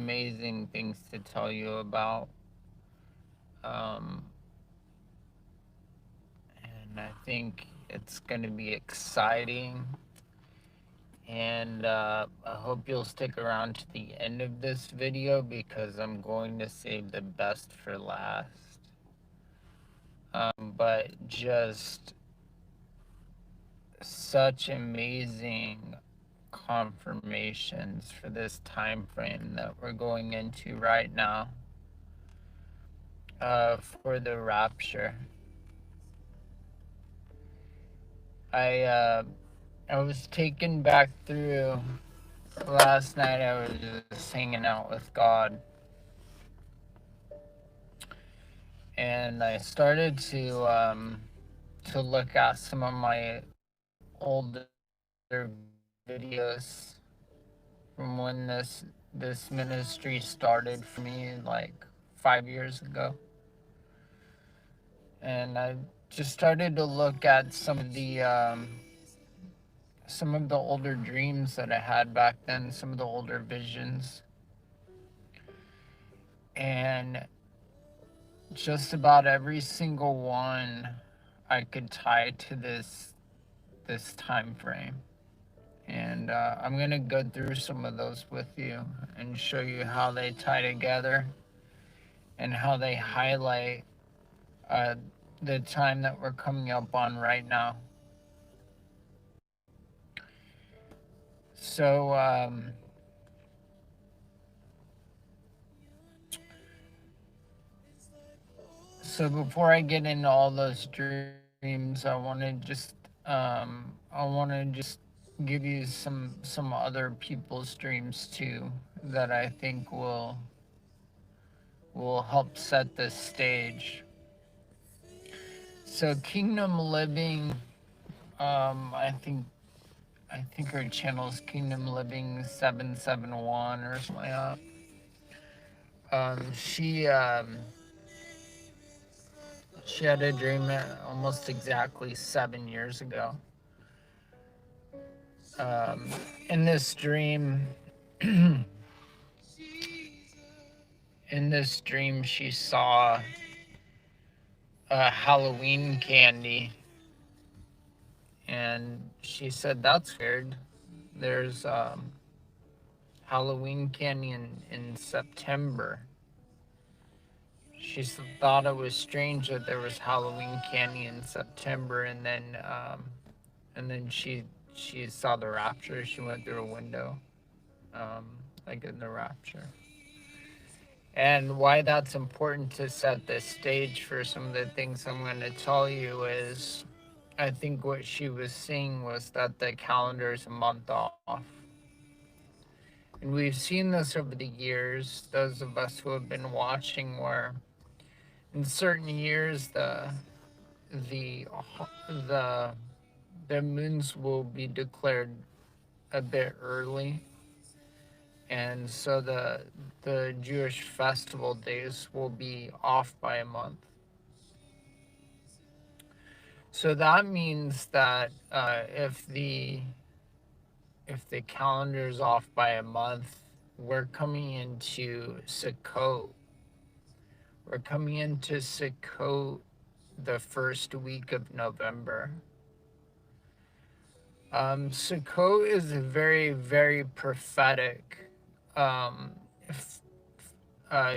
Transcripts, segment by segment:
amazing things to tell you about. Um, and I think it's going to be exciting. And I hope you'll stick around to the end of this video because I'm going to save the best for last. But just such amazing confirmations for this time frame that we're going into right now, for the rapture. I uh, I was taken back through last night. I was just hanging out with God, and I started to look at some of my older videos from when this ministry started for me, like 5 years ago. And I just started to look at some of the older dreams that I had back then, some of the older visions, and just about every single one I could tie to this time frame. And I'm gonna go through some of those with you and show you how they tie together and how they highlight uh, the time that we're coming up on right now. So, so before I get into all those dreams, I want to just give you some other people's dreams too that I think will help set this stage. So Kingdom Living, I think her channel is Kingdom Living 771 or something like that. She had a dream almost exactly 7 years ago. Um, in this dream, in this dream, she saw a Halloween candy, and she said, "That's weird. There's Halloween candy in September." She thought it was strange that there was Halloween candy in September, and then she saw the rapture. She went through a window, like in the rapture. And why that's important to set the stage for some of the things I'm going to tell you is I think what she was seeing was that the calendar is a month off. And we've seen this over the years, those of us who have been watching, where in certain years the the the moons will be declared a bit early, and so the Jewish festival days will be off by a month. So that means that if the calendar is off by a month, we're coming into Sukkot. We're coming into Sukkot the first week of November. Sukkot is a very, very prophetic um,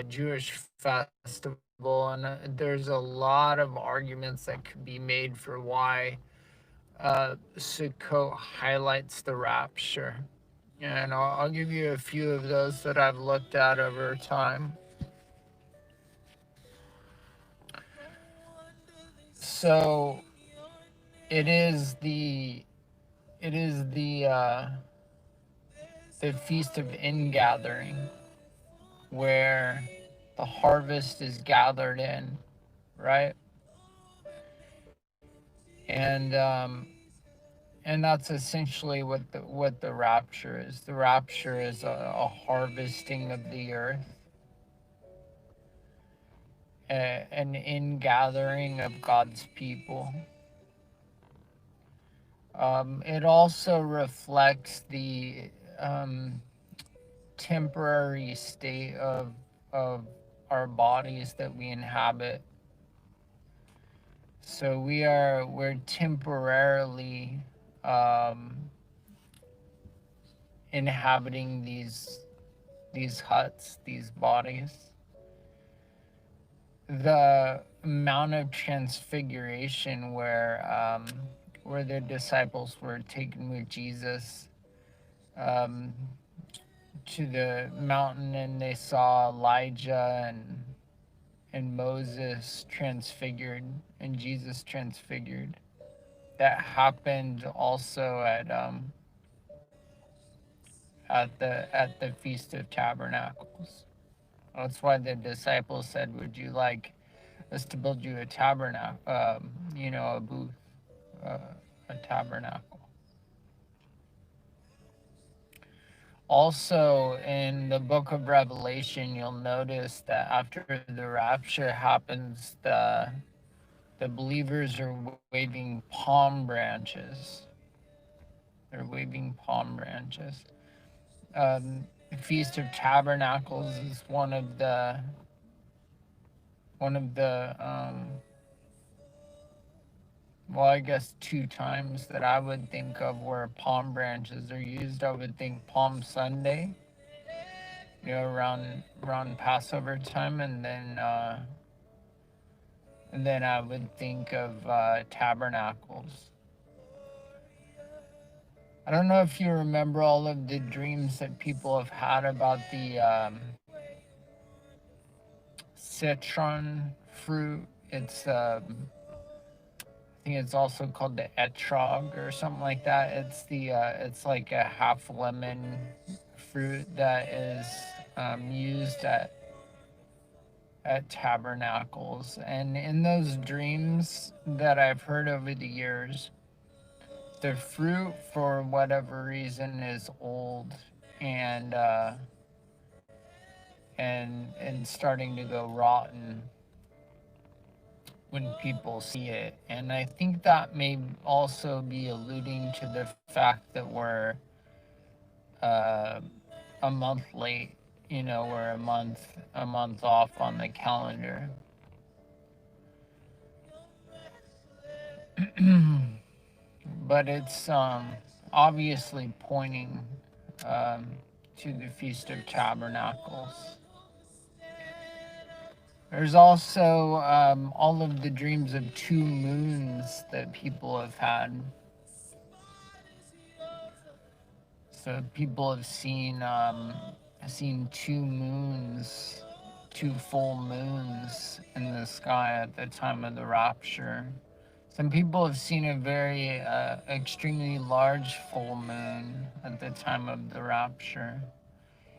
Jewish festival, and there's a lot of arguments that could be made for why Sukkot highlights the rapture. And I'll give you a few of those that I've looked at over time. So it is the feast of ingathering, where the harvest is gathered in, right? And and that's essentially what the rapture is. The rapture is a harvesting of the earth, an ingathering of God's people. It also reflects the temporary state of our bodies that we inhabit. So we're temporarily um, inhabiting these huts, these bodies. The amount of transfiguration where the disciples were taken with Jesus um, to the mountain, and they saw Elijah and Moses transfigured and Jesus transfigured. That happened also at the Feast of Tabernacles. That's why the disciples said, "Would you like us to build you a tabernacle? A booth, uh, a tabernacle." Also, in the book of Revelation, you'll notice that after the rapture happens, the believers are waving palm branches. They're waving palm branches. The Feast of Tabernacles is one of the well, I guess two times that I would think of where palm branches are used. I would think Palm Sunday, around Passover time, and then I would think of tabernacles. I don't know if you remember all of the dreams that people have had about the citron fruit. I think it's also called the etrog or something like that. It's like a half lemon fruit that is used at tabernacles. And in those dreams that I've heard over the years, the fruit, for whatever reason, is old and and starting to go rotten when people see it. And I think that may also be alluding to the fact that we're uh, a month late. We're a month off on the calendar. But it's obviously pointing um, to the Feast of Tabernacles. There's also all of the dreams of two moons that people have had. So people have seen two moons, two full moons in the sky at the time of the rapture. Some people have seen a very extremely large full moon at the time of the rapture.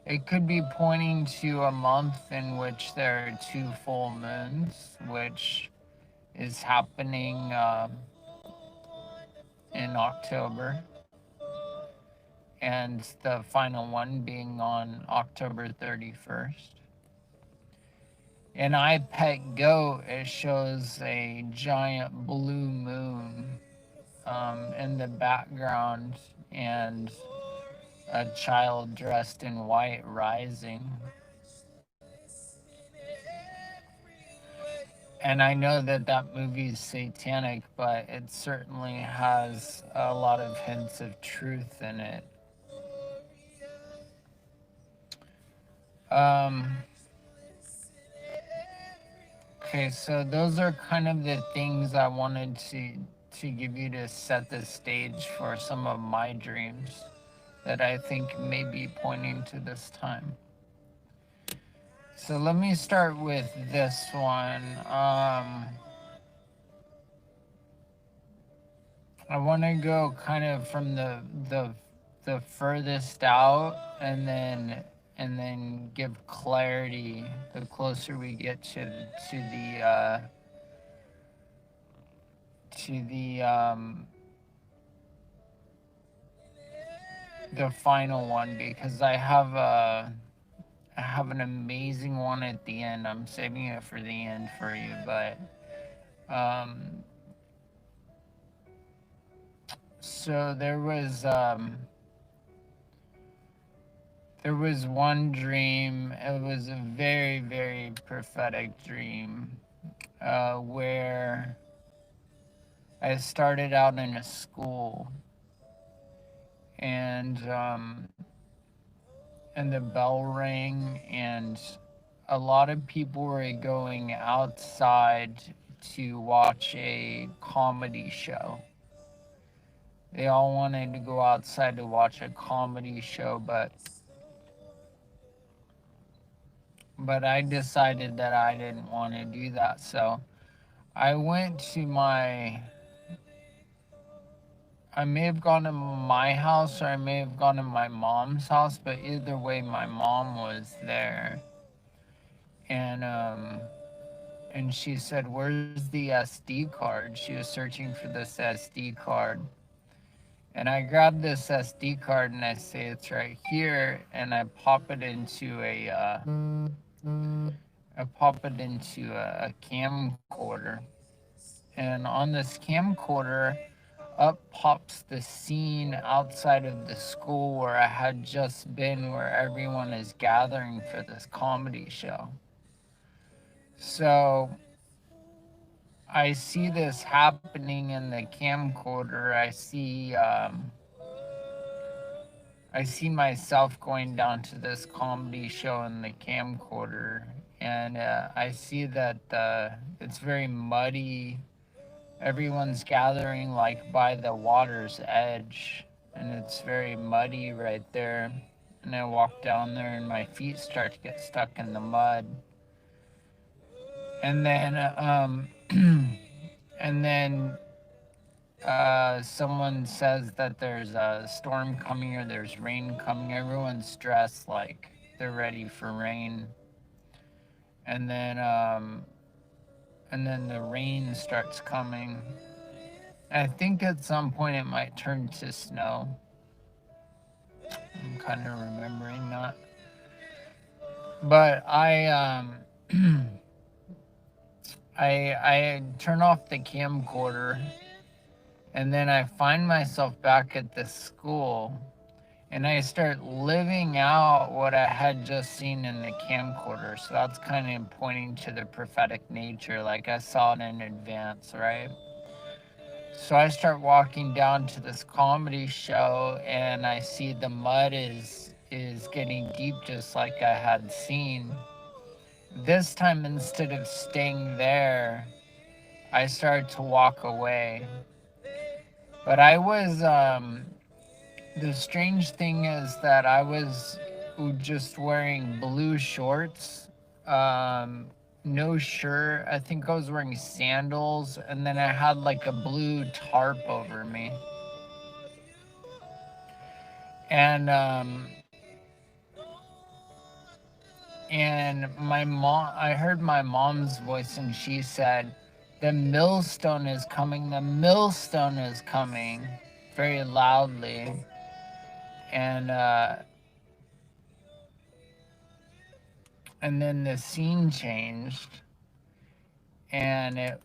It could be pointing to a month in which there are two full moons, which is happening in October, and the final one being on October 31st. In I Pet Goat, it shows a giant blue moon in the background and a child dressed in white rising. And I know that that movie is satanic, but it certainly has a lot of hints of truth in it. Um, okay, so those are kind of the things I wanted to give you to set the stage for some of my dreams that I think may be pointing to this time. So let me start with this one. I want to go kind of from the furthest out, and then give clarity the closer we get to the final one, because I have an amazing one at the end. I'm saving it for the end for you, but so there there was one dream. It was a very, very prophetic dream, where I started out in a school, and and the bell rang, and a lot of people were going outside to watch a comedy show. They all wanted to go outside to watch a comedy show, but I decided that I didn't want to do that. So I went to my I may have gone to my house, or I may have gone to my mom's house, but either way my mom was there. And and she said, "Where's the SD card?" She was searching for this SD card. And I grabbed this SD card and I say, "It's right here." And I pop it into a camcorder. And on this camcorder, up pops the scene outside of the school where I had just been, where everyone is gathering for this comedy show. So I see this happening in the camcorder. I see myself going down to this comedy show in the camcorder, and I see that it's very muddy. Everyone's gathering like by the water's edge, and it's very muddy right there. And I walk down there, and my feet start to get stuck in the mud. And then, and then someone says that there's a storm coming or there's rain coming. Everyone's dressed like they're ready for rain. And then the rain starts coming. I think at some point it might turn to snow. I'm kind of remembering that. But I turn off the camcorder, and then I find myself back at this school, and I start living out what I had just seen in the camcorder. So that's kind of pointing to the prophetic nature, like I saw it in advance, right? So I start walking down to this comedy show, and I see the mud is getting deep, just like I had seen. This time, instead of staying there, I started to walk away. But the strange thing is that I was just wearing blue shorts, no shirt. I think I was wearing sandals, and then I had like a blue tarp over me. And my mom, I heard my mom's voice, and she said, "The millstone is coming, the millstone is coming," very loudly. And and then the scene changed, and it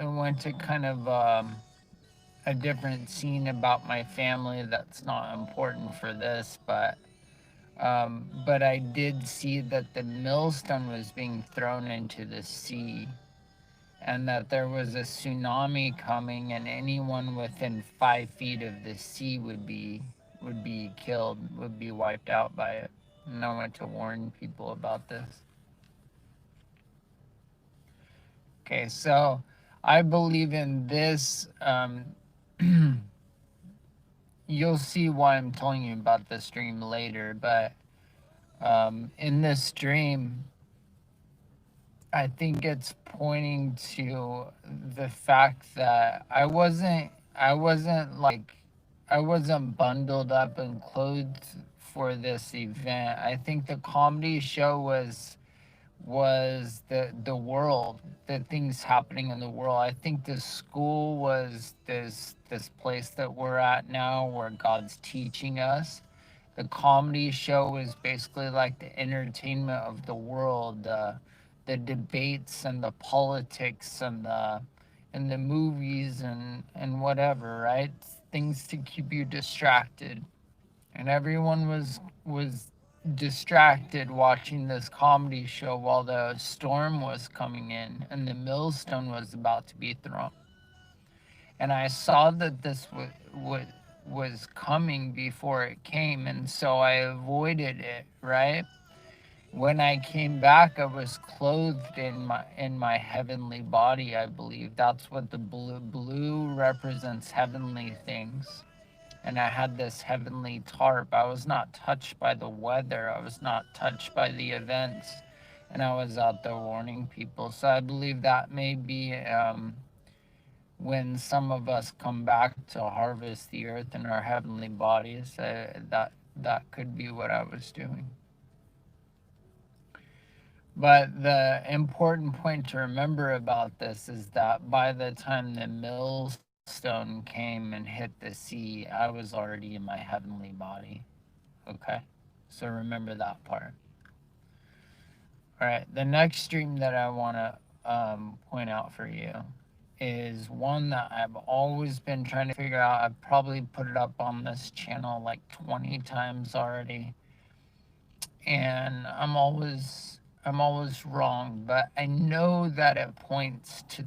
went to kind of a different scene about my family that's not important for this, but I did see that the millstone was being thrown into the sea, and that there was a tsunami coming, and anyone within 5 feet of the sea would be killed, would be wiped out by it. And I went to warn people about this. Okay, so I believe in this. You'll see why I'm telling you about this dream later, but in this dream, I think it's pointing to the fact that I wasn't bundled up and clothed for this event. I think the comedy show was the world, the things happening in the world. I think the school was this place that we're at now, where God's teaching us. The comedy show is basically like the entertainment of the world, the debates and the politics and the movies and whatever, right? Things to keep you distracted. And everyone was distracted watching this comedy show while the storm was coming in and the millstone was about to be thrown. And I saw that this was coming before it came, and so I avoided it, right? When I came back, I was clothed in my heavenly body, I believe. That's what the blue represents, heavenly things. And I had this heavenly tarp. I was not touched by the weather. I was not touched by the events. And I was out there warning people. So I believe that may be when some of us come back to harvest the earth in our heavenly bodies. That could be what I was doing. But the important point to remember about this is that by the time the millstone came and hit the sea, I was already in my heavenly body. Okay? So remember that part. All right, the next dream that I want to point out for you is one that I've always been trying to figure out. I've probably put it up on this channel like 20 times already. And I'm always wrong, but I know that it points to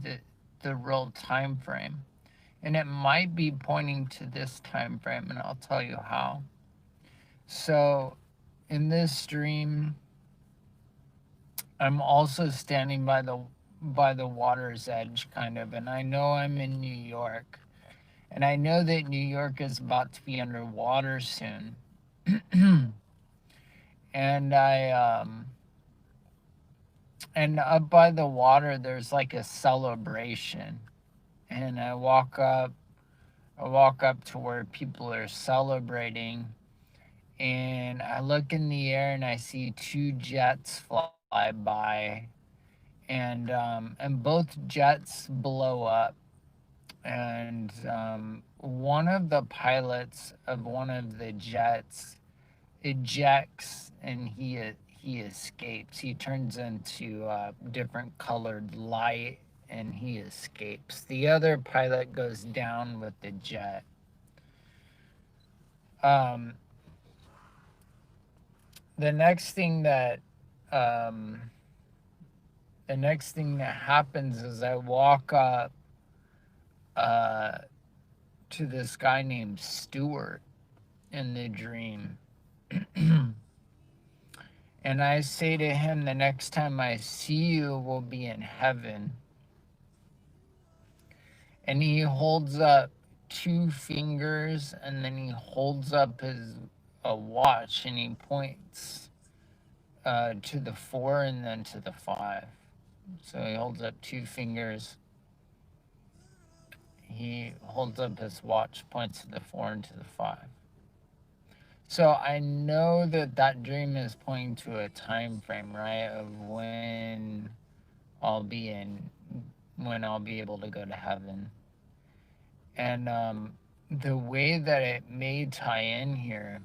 the real time frame. And it might be pointing to this time frame, and I'll tell you how. So in this dream, I'm also standing by the water's edge kind of, and I know I'm in New York. And I know that New York is about to be underwater soon. and and up by the water there's like a celebration. And I walk up to where people are celebrating, and I look in the air and I see two jets fly by, and both jets blow up. And one of the pilots of one of the jets ejects, and he escapes. He turns into different colored light, and he escapes. The other pilot goes down with the jet. Um, the next thing that um, the next thing that happens is I walk up uh, to this guy named Stewart in the dream. And I say to him, the next time I see you will be in heaven. And he holds up two fingers, and then he holds up his a watch, and he points to the 4 and then to the 5. So he holds up two fingers. He holds up his watch, points to the 4 and to the 5. So I know that that dream is pointing to a time frame, right, of I'll be in when I'll be able to go to heaven. And the way that it may tie in here,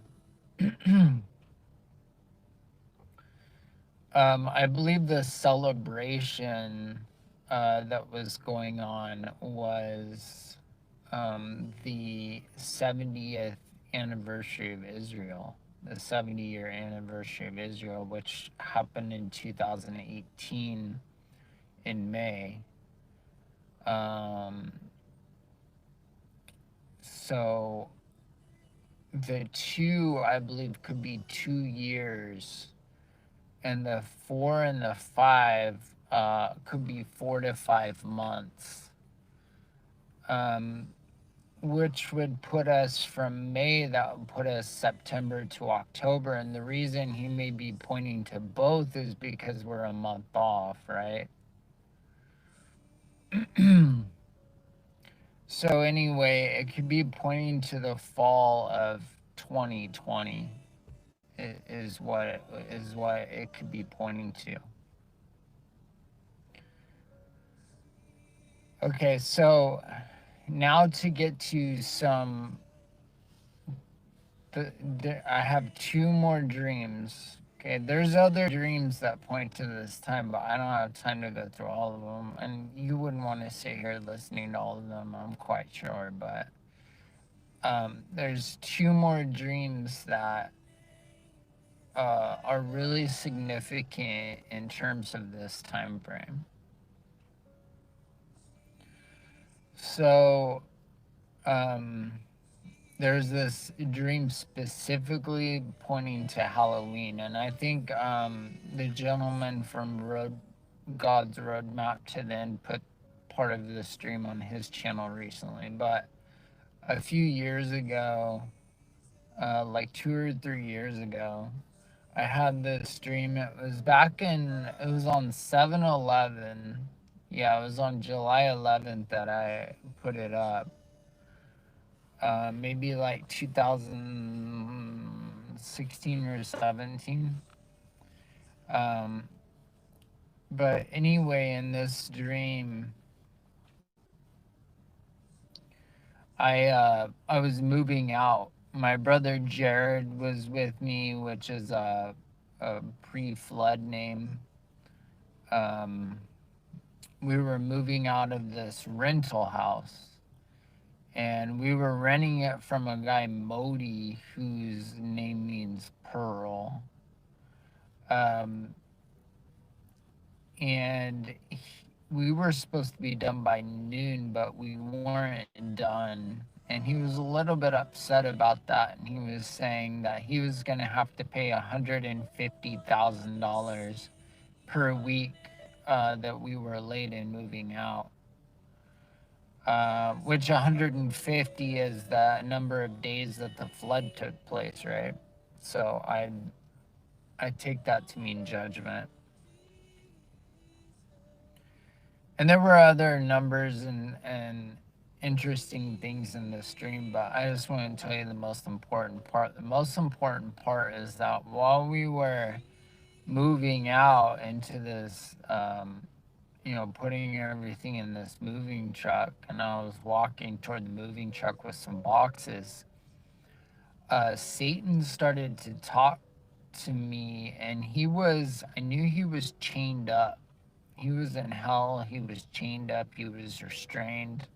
I believe the celebration that was going on was the 70th anniversary of Israel, the 70-year anniversary of Israel, which happened in 2018 in May. So the 2, I believe, could be 2 years, and the 4 and the 5 could be 4 to 5 months, which would put us from May, that would put us September to October. And the reason he may be pointing to both is because we're a month off, right? So anyway, it could be pointing to the fall of 2020 is what it could be pointing to. Okay, so now to get to I have 2 more dreams. Okay, there's other dreams that point to this time, but I don't have time to go through all of them. And you wouldn't want to sit here listening to all of them, I'm quite sure. But there's 2 more dreams that are really significant in terms of this time frame. So, um, there's this dream specifically pointing to Halloween, and I think the gentleman from God's Roadmap to Then put part of this dream on his channel recently. But a few years ago, like 2 or 3 years ago, I had this dream. It was on 7/11. Yeah, it was on July 11th that I put it up. Maybe like 2016 or 17. Um, but anyway, in this dream, I was moving out. My brother Jared was with me, which is a pre-flood name. Um, we were moving out of this rental house, and we were renting it from a guy Modi, whose name means pearl. Um, and we were supposed to be done by noon, but we weren't done. And he was a little bit upset about that, and he was saying that he was going to have to pay $150,000 per week that we were late in moving out. Which 150 is the number of days that the flood took place, right? So I take that to mean judgment. And there were other numbers and interesting things in this dream, but I just want to tell you the most important part. The most important part is that while we were moving out into this, putting everything in this moving truck, and I was walking toward the moving truck with some boxes, Satan started to talk to me, and I knew he was chained up. He was in hell, he was chained up, he was restrained.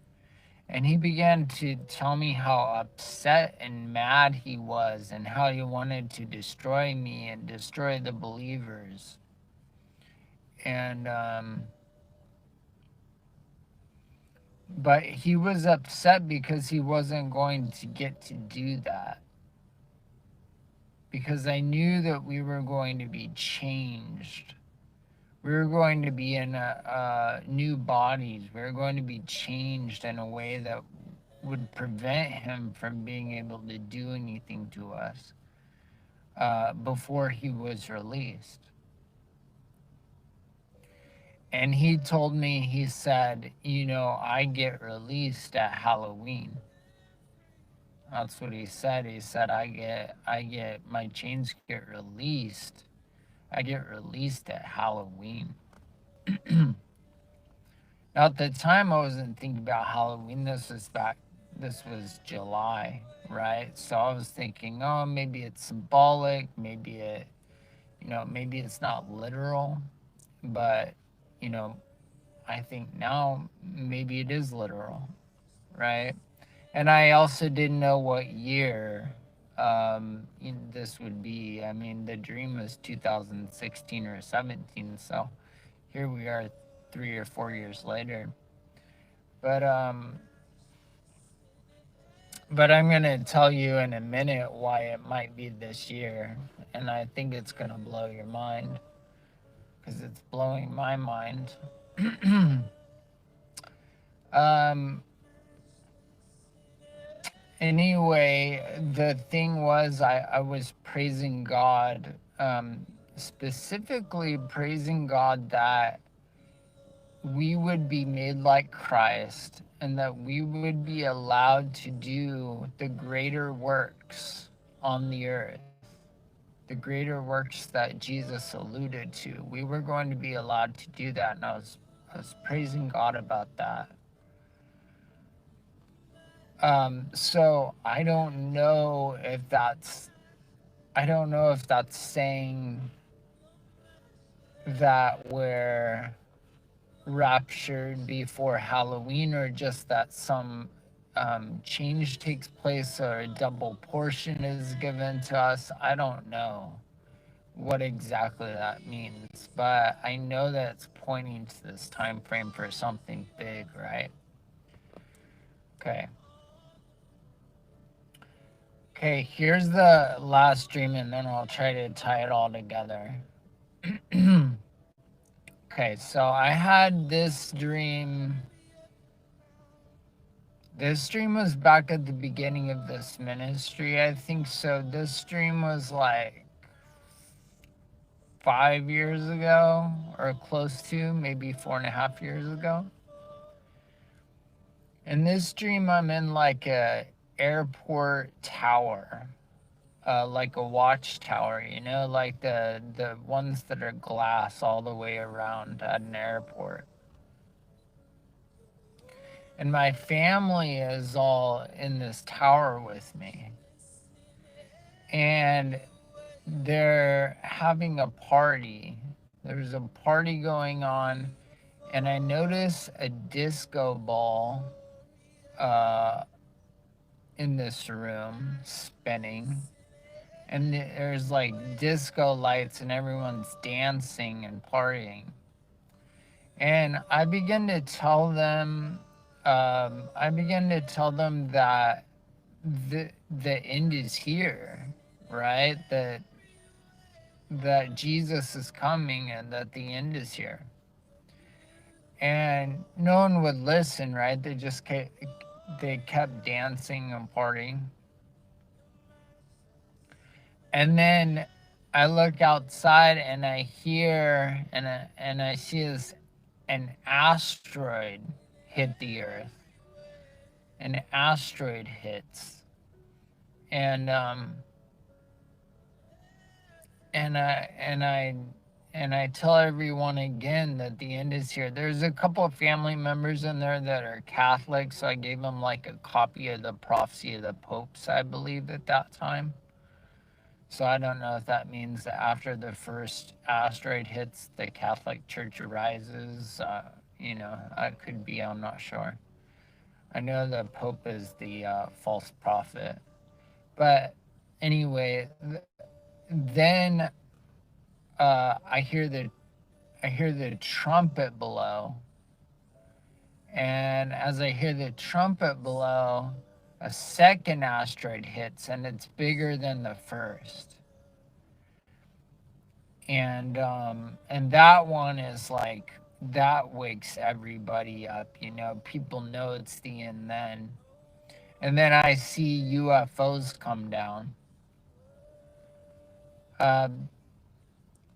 And he began to tell me how upset and mad he was, and how he wanted to destroy me and destroy the believers. And, but he was upset because he wasn't going to get to do that. Because I knew that we were going to be changed. We were going to be in new bodies. We were going to be changed in a way that would prevent him from being able to do anything to us before he was released. And he told me, he said, I get released at Halloween. That's what he said. He said, my chains get released. I get released at Halloween. Now, at the time, I wasn't thinking about Halloween. This was July, right? So I was thinking, oh, maybe it's symbolic. Maybe it's not literal. But, I think now maybe it is literal, right? And I also didn't know what year this would be. I mean, the dream was 2016 or 17, so here we are 3 or 4 years later. But I'm gonna tell you in a minute why it might be this year, and I think it's gonna blow your mind, because it's blowing my mind. Anyway, the thing was, I was praising God, specifically praising God that we would be made like Christ, and that we would be allowed to do the greater works on the earth, the greater works that Jesus alluded to. We were going to be allowed to do that, and I was praising God about that. So I don't know if that's saying that we're raptured before Halloween, or just that some change takes place, or a double portion is given to us. I don't know. what exactly that means, but I know that it's pointing to this time frame for something big, right? Okay. Okay, here's the last dream, and then I'll try to tie it all together. Okay, so I had this dream. This dream was back at the beginning of this ministry, I think. So this dream was like 5 years ago, or close to, maybe 4.5 years ago. In this dream, I'm in like a airport tower, like a watchtower, you know, like the ones that are glass all the way around at an airport. And my family is all in this tower with me. And they're having a party. There's a party going on, and I notice a disco ball uh, in this room spinning. And there's like disco lights, and everyone's dancing and partying. And I begin to tell them that the end is here, right? That Jesus is coming and that the end is here. And no one would listen, right? They kept dancing and partying. And then I look outside and I hear and I see an asteroid hit the earth. An asteroid hits. And and I and I and I tell everyone again that the end is here. There's a couple of family members in there that are Catholic, so I gave them like a copy of the prophecy of the popes, I believe, at that time. So I don't know if that means that after the first asteroid hits, the Catholic Church rises. You know, it could be, I'm not sure. I know the Pope is the false prophet. But anyway, then I hear the trumpet blow, and as I hear the trumpet blow, a second asteroid hits, and it's bigger than the first. And that one is like that wakes everybody up. You know, people know it's the end then. And then I see UFOs come down. Um,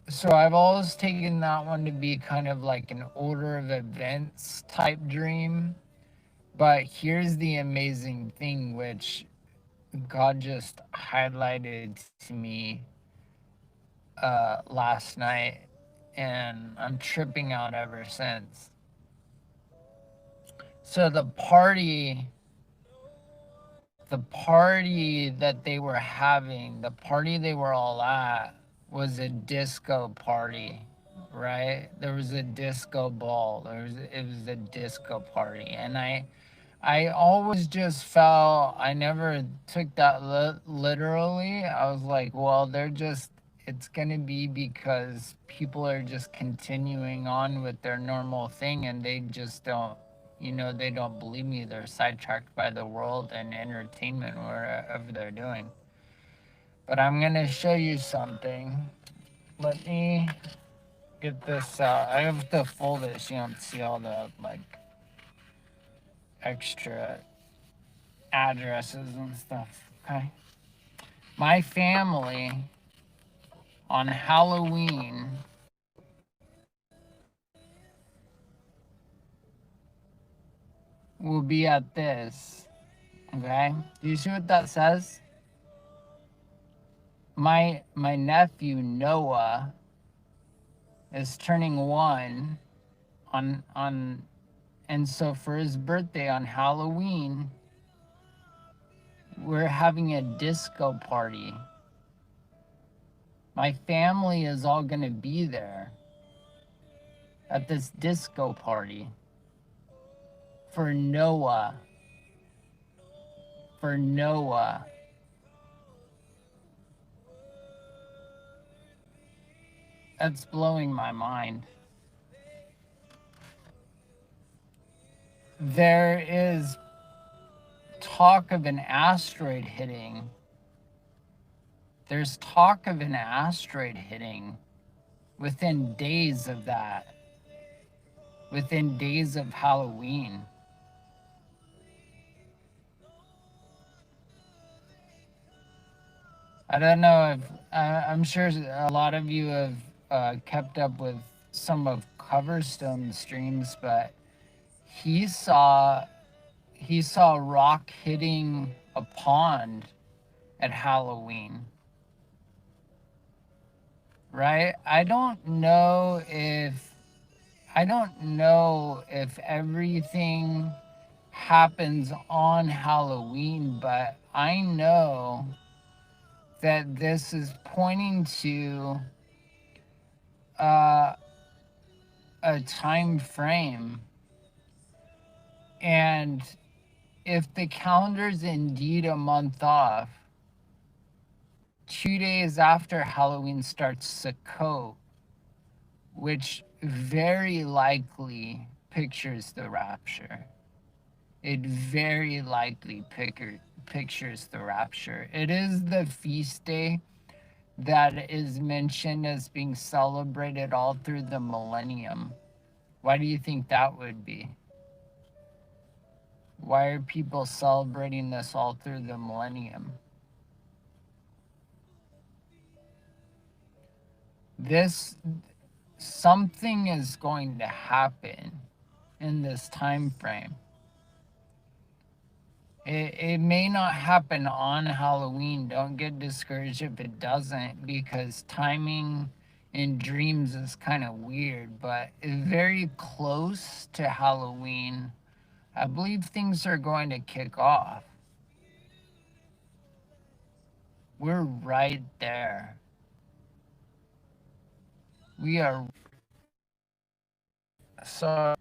so I've always taken that one to be kind of like an order of events type dream. But here's the amazing thing, which God just highlighted to me last night, and I'm tripping out ever since. So the party that they were having, the party they were all at, was a disco party, right? There was a disco ball. It was a disco party, and I always just felt, I never took that literally. I was like, well, it's going to be because people are just continuing on with their normal thing and they just don't, you know, they don't believe me. They're sidetracked by the world and entertainment, whatever they're doing. But I'm going to show you something. Let me get this out. I have to fold it so you don't see all the like extra addresses and stuff. Okay. My family on Halloween will be at this. Okay. Do you see what that says? My nephew Noah is turning 1 on and so for his birthday on Halloween, we're having a disco party. My family is all going to be there at this disco party for Noah. For Noah. That's blowing my mind. There is talk of an asteroid hitting. There's talk of an asteroid hitting within days of that, within days of Halloween. I don't know if I'm sure a lot of you have kept up with some of Coverstone's streams, but he saw he saw a rock hitting a pond at Halloween. Right? I don't know if everything happens on Halloween, but I know that this is pointing to uh, a time frame. And if the calendar's indeed a month off, 2 days after Halloween starts Sukkot, which very likely pictures the rapture. It very likely pictures the rapture. It is the feast day that is mentioned as being celebrated all through the millennium. Why do you think that would be? Why are people celebrating this all through the millennium? This something is going to happen in this time frame. It may not happen on Halloween. Don't get discouraged if it doesn't, because timing in dreams is kind of weird, but very close to Halloween, I believe things are going to kick off. We're right there. We are. So,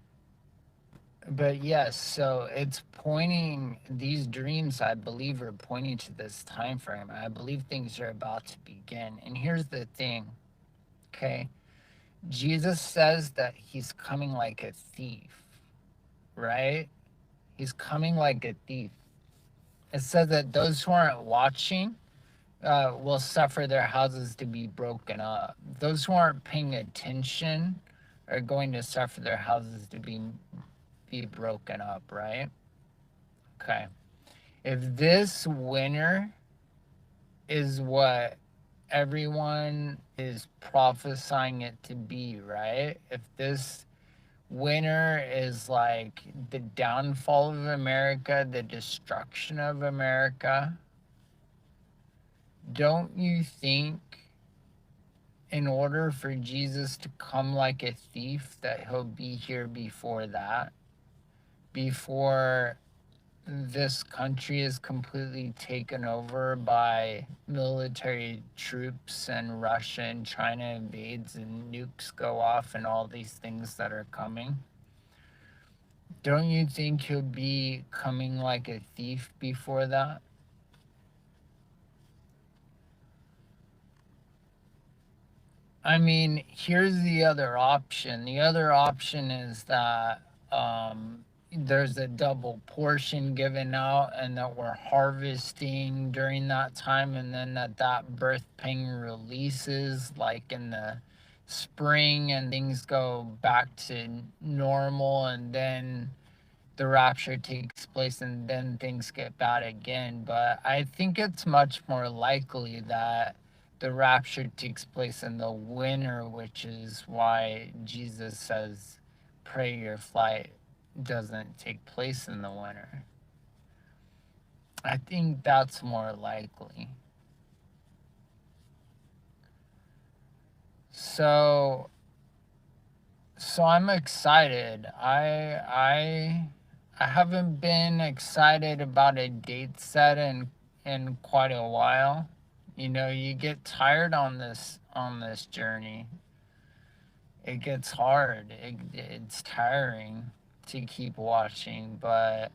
but yes, so it's pointing, these dreams, I believe, are pointing to this time frame. I believe things are about to begin. And here's the thing, okay? Jesus says that he's coming like a thief, right? He's coming like a thief. It says that those who aren't watching will suffer their houses to be broken up. Those who aren't paying attention are going to suffer their houses to be broken up, right? Okay. If this winter is what everyone is prophesying it to be, right? If this winter is like the downfall of America, the destruction of America, don't you think in order for Jesus to come like a thief that he'll be here before that? Before this country is completely taken over by military troops and Russia and China invades and nukes go off and all these things that are coming? Don't you think he'll be coming like a thief before that? I mean, here's the other option. The other option is that there's a double portion given out and that we're harvesting during that time, and then that birth pain releases like in the spring and things go back to normal, and then the rapture takes place and then things get bad again. But I think it's much more likely that the rapture takes place in the winter, which is why Jesus says, pray your flight doesn't take place in the winter. I think that's more likely. So I'm excited. I haven't been excited about a date set in quite a while. You know, you get tired on this journey. It gets hard. It's tiring to keep watching, but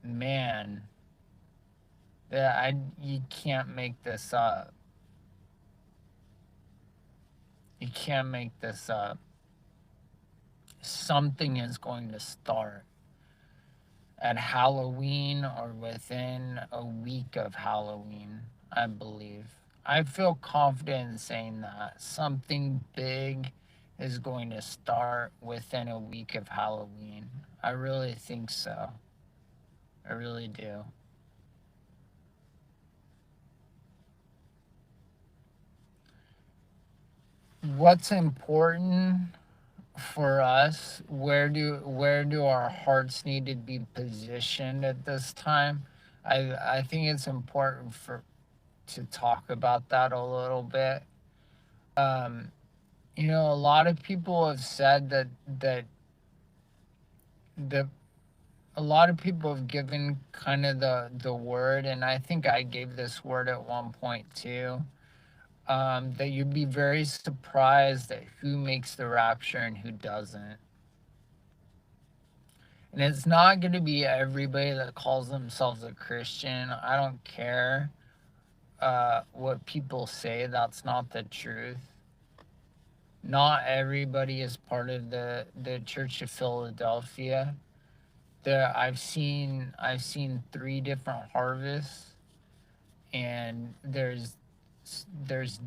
man, you can't make this up. You can't make this up. Something is going to start at Halloween or within a week of Halloween, I believe. I feel confident in saying that something big is going to start within a week of Halloween. I really think so. I really do. What's important for us? Where do our hearts need to be positioned at this time? I think it's important for to talk about that a little bit. Um, a lot of people have said that a lot of people have given kind of the word, and I think I gave this word at one point too. That you'd be very surprised at who makes the rapture and who doesn't. And it's not going to be everybody that calls themselves a Christian. I don't care what people say. That's not the truth. Not everybody is part of the Church of Philadelphia. I've seen 3 different harvests, and there's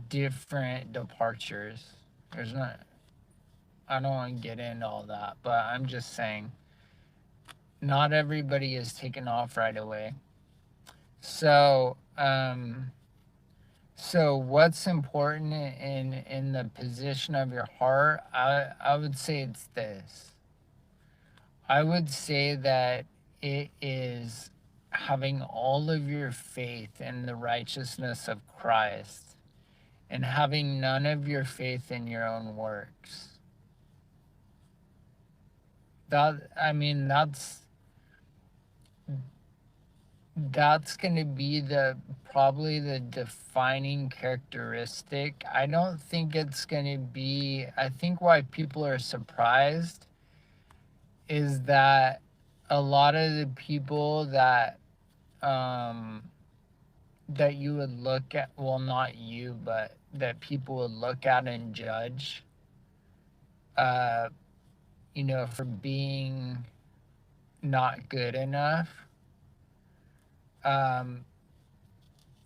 different departures. There's not. I don't want to get into all that, but I'm just saying, not everybody is taken off right away. So what's important in the position of your heart? I would say it's this. I would say that it is having all of your faith in the righteousness of Christ and having none of your faith in your own works. That's going to be probably the defining characteristic. I don't think it's going to be. I think why people are surprised is that a lot of the people that you would look at, well, not you, but that people would look at and judge, uh, for being not good enough, um,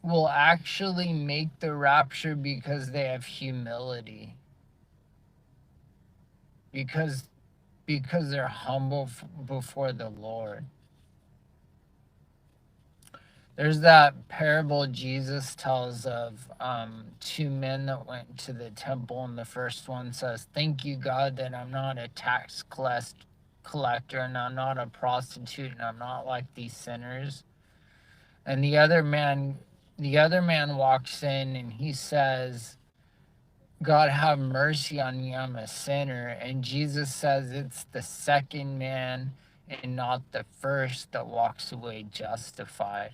will actually make the rapture because they have humility, because they're humble before the Lord. There's that parable Jesus tells of 2 men that went to the temple, and the first one says, "Thank you, God, that I'm not a tax collector, and I'm not a prostitute, and I'm not like these sinners." And the other man walks in and he says, "God, have mercy on me, I'm a sinner." And Jesus says it's the second man and not the first that walks away justified.